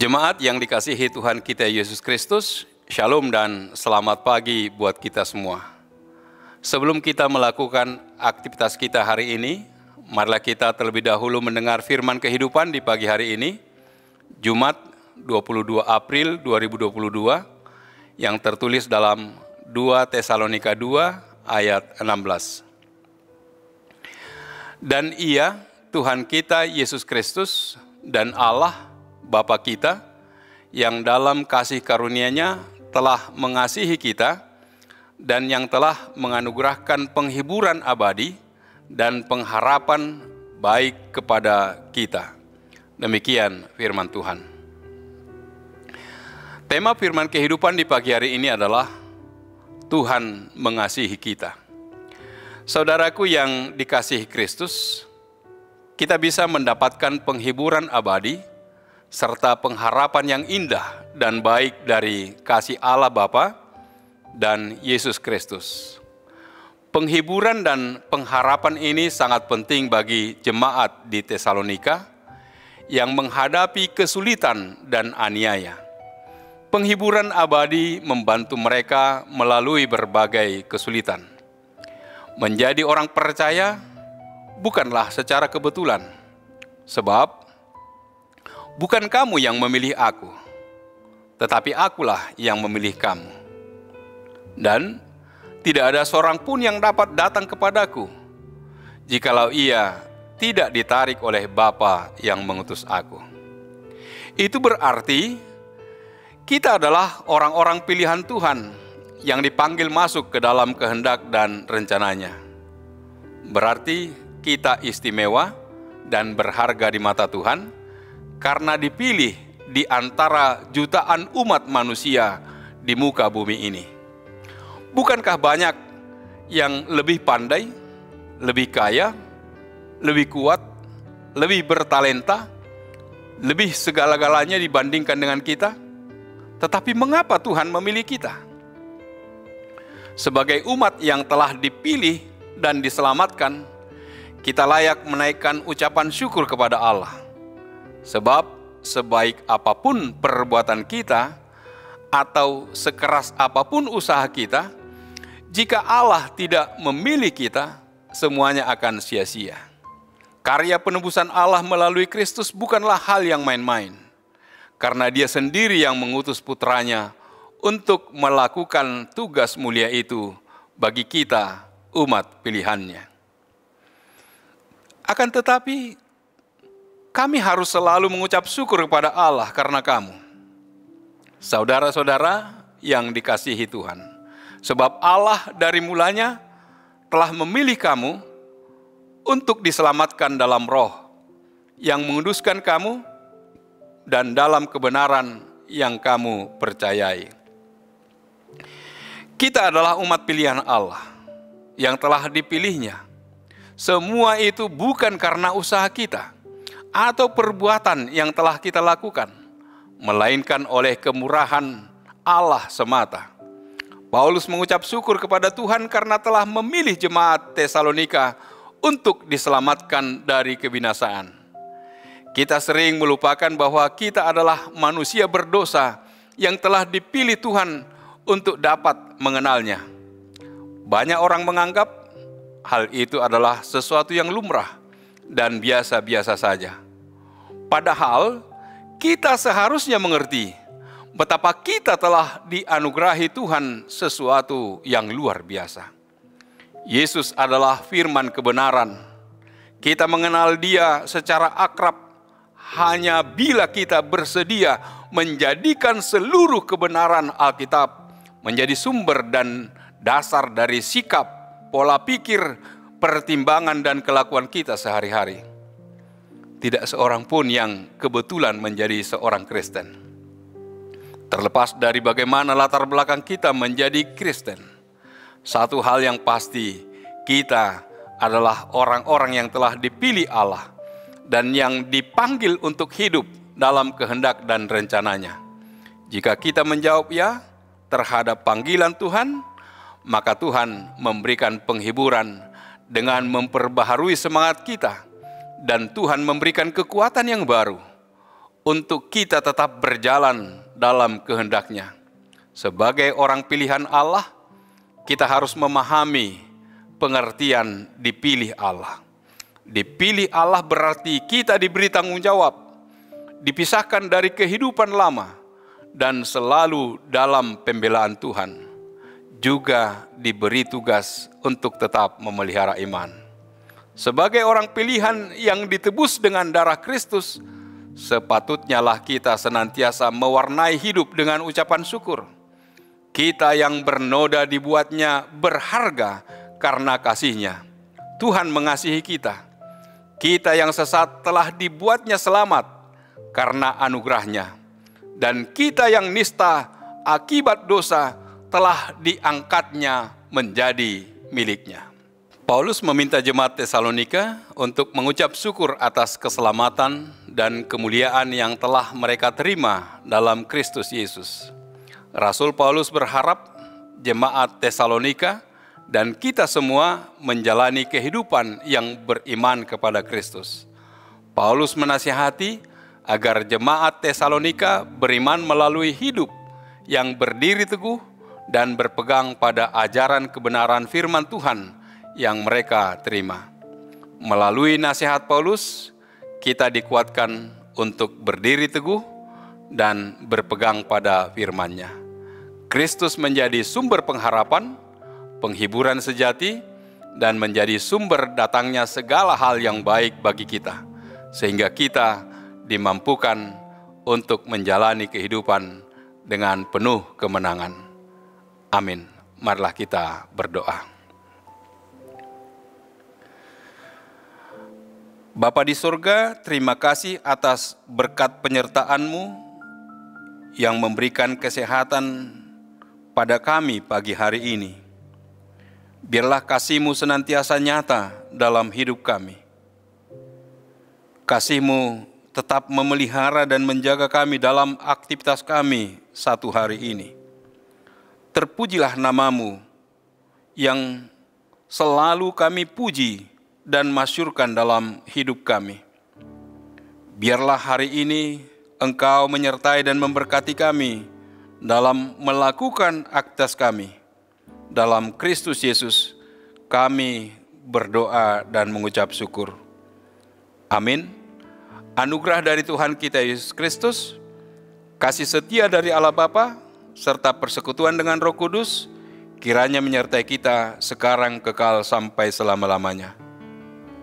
Jemaat yang dikasihi Tuhan kita Yesus Kristus, Shalom dan selamat pagi buat kita semua. Sebelum kita melakukan aktivitas kita hari ini, marilah kita terlebih dahulu mendengar firman kehidupan di pagi hari ini, Jumat 22 April 2022, yang tertulis dalam 2 Tesalonika 2 ayat 16. Dan Ia, Tuhan kita Yesus Kristus dan Allah, Bapa kita, yang dalam kasih karunia-Nya telah mengasihi kita dan yang telah menganugerahkan penghiburan abadi dan pengharapan baik kepada kita. Demikian firman Tuhan. Tema firman kehidupan di pagi hari ini adalah Tuhan mengasihi kita. Saudaraku yang dikasihi Kristus, kita bisa mendapatkan penghiburan abadi serta pengharapan yang indah dan baik dari kasih Allah Bapa dan Yesus Kristus. Penghiburan dan pengharapan ini sangat penting bagi jemaat di Tesalonika yang menghadapi kesulitan dan aniaya. Penghiburan abadi membantu mereka melalui berbagai kesulitan. Menjadi orang percaya bukanlah secara kebetulan, sebab bukan kamu yang memilih aku, tetapi akulah yang memilih kamu. Dan tidak ada seorang pun yang dapat datang kepadaku, jikalau ia tidak ditarik oleh Bapa yang mengutus aku. Itu berarti kita adalah orang-orang pilihan Tuhan yang dipanggil masuk ke dalam kehendak dan rencananya. Berarti kita istimewa dan berharga di mata Tuhan, karena dipilih di antara jutaan umat manusia di muka bumi ini. Bukankah banyak yang lebih pandai, lebih kaya, lebih kuat, lebih bertalenta, lebih segala-galanya dibandingkan dengan kita? Tetapi mengapa Tuhan memilih kita? Sebagai umat yang telah dipilih dan diselamatkan, kita layak menaikkan ucapan syukur kepada Allah. Sebab sebaik apapun perbuatan kita atau sekeras apapun usaha kita, jika Allah tidak memilih kita, semuanya akan sia-sia. Karya penebusan Allah melalui Kristus bukanlah hal yang main-main, karena Dia sendiri yang mengutus putranya untuk melakukan tugas mulia itu bagi kita, umat pilihannya. Akan tetapi, kami harus selalu mengucap syukur kepada Allah karena kamu, saudara-saudara yang dikasihi Tuhan. Sebab Allah dari mulanya telah memilih kamu untuk diselamatkan dalam roh yang menguduskan kamu dan dalam kebenaran yang kamu percayai. Kita adalah umat pilihan Allah yang telah dipilihnya. Semua itu bukan karena usaha kita atau perbuatan yang telah kita lakukan, melainkan oleh kemurahan Allah semata. Paulus mengucap syukur kepada Tuhan karena telah memilih jemaat Tesalonika untuk diselamatkan dari kebinasaan. Kita sering melupakan bahwa kita adalah manusia berdosa yang telah dipilih Tuhan untuk dapat mengenalnya. Banyak orang menganggap hal itu adalah sesuatu yang lumrah dan biasa-biasa saja. Padahal kita seharusnya mengerti betapa kita telah dianugerahi Tuhan sesuatu yang luar biasa. Yesus adalah firman kebenaran. Kita mengenal Dia secara akrab hanya bila kita bersedia menjadikan seluruh kebenaran Alkitab menjadi sumber dan dasar dari sikap, pola pikir, pertimbangan dan kelakuan kita sehari-hari. Tidak seorang pun yang kebetulan menjadi seorang Kristen. Terlepas dari bagaimana latar belakang kita menjadi Kristen, satu hal yang pasti, kita adalah orang-orang yang telah dipilih Allah dan yang dipanggil untuk hidup dalam kehendak dan rencananya. Jika kita menjawab ya terhadap panggilan Tuhan, maka Tuhan memberikan penghiburan dengan memperbaharui semangat kita, dan Tuhan memberikan kekuatan yang baru untuk kita tetap berjalan dalam kehendak-Nya. Sebagai orang pilihan Allah, kita harus memahami pengertian dipilih Allah. Dipilih Allah berarti kita diberi tanggung jawab, dipisahkan dari kehidupan lama, dan selalu dalam pembelaan Tuhan. Juga diberi tugas untuk tetap memelihara iman. Sebagai orang pilihan yang ditebus dengan darah Kristus, sepatutnya lah kita senantiasa mewarnai hidup dengan ucapan syukur. Kita yang bernoda dibuatnya berharga karena kasih-Nya. Tuhan mengasihi kita. Kita yang sesat telah dibuatnya selamat karena anugerah-Nya. Dan kita yang nista akibat dosa telah diangkat-Nya menjadi milik-Nya. Paulus meminta jemaat Tesalonika untuk mengucap syukur atas keselamatan dan kemuliaan yang telah mereka terima dalam Kristus Yesus. Rasul Paulus berharap jemaat Tesalonika dan kita semua menjalani kehidupan yang beriman kepada Kristus. Paulus menasihati agar jemaat Tesalonika beriman melalui hidup yang berdiri teguh dan berpegang pada ajaran kebenaran firman Tuhan yang mereka terima. Melalui nasihat Paulus, kita dikuatkan untuk berdiri teguh dan berpegang pada firman-Nya. Kristus menjadi sumber pengharapan, penghiburan sejati, dan menjadi sumber datangnya segala hal yang baik bagi kita, sehingga kita dimampukan untuk menjalani kehidupan dengan penuh kemenangan. Amin. Marilah kita berdoa. Bapa di surga, terima kasih atas berkat penyertaan-Mu yang memberikan kesehatan pada kami pagi hari ini. Biarlah kasih-Mu senantiasa nyata dalam hidup kami. Kasih-Mu tetap memelihara dan menjaga kami dalam aktivitas kami satu hari ini. Terpujilah nama-Mu yang selalu kami puji dan masyurkan dalam hidup kami. Biarlah hari ini Engkau menyertai dan memberkati kami dalam melakukan aktivitas kami. Dalam Kristus Yesus, kami berdoa dan mengucap syukur. Amin. Anugerah dari Tuhan kita Yesus Kristus, kasih setia dari Allah Bapa, serta persekutuan dengan Roh Kudus, kiranya menyertai kita sekarang kekal sampai selama-lamanya.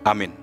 Amin.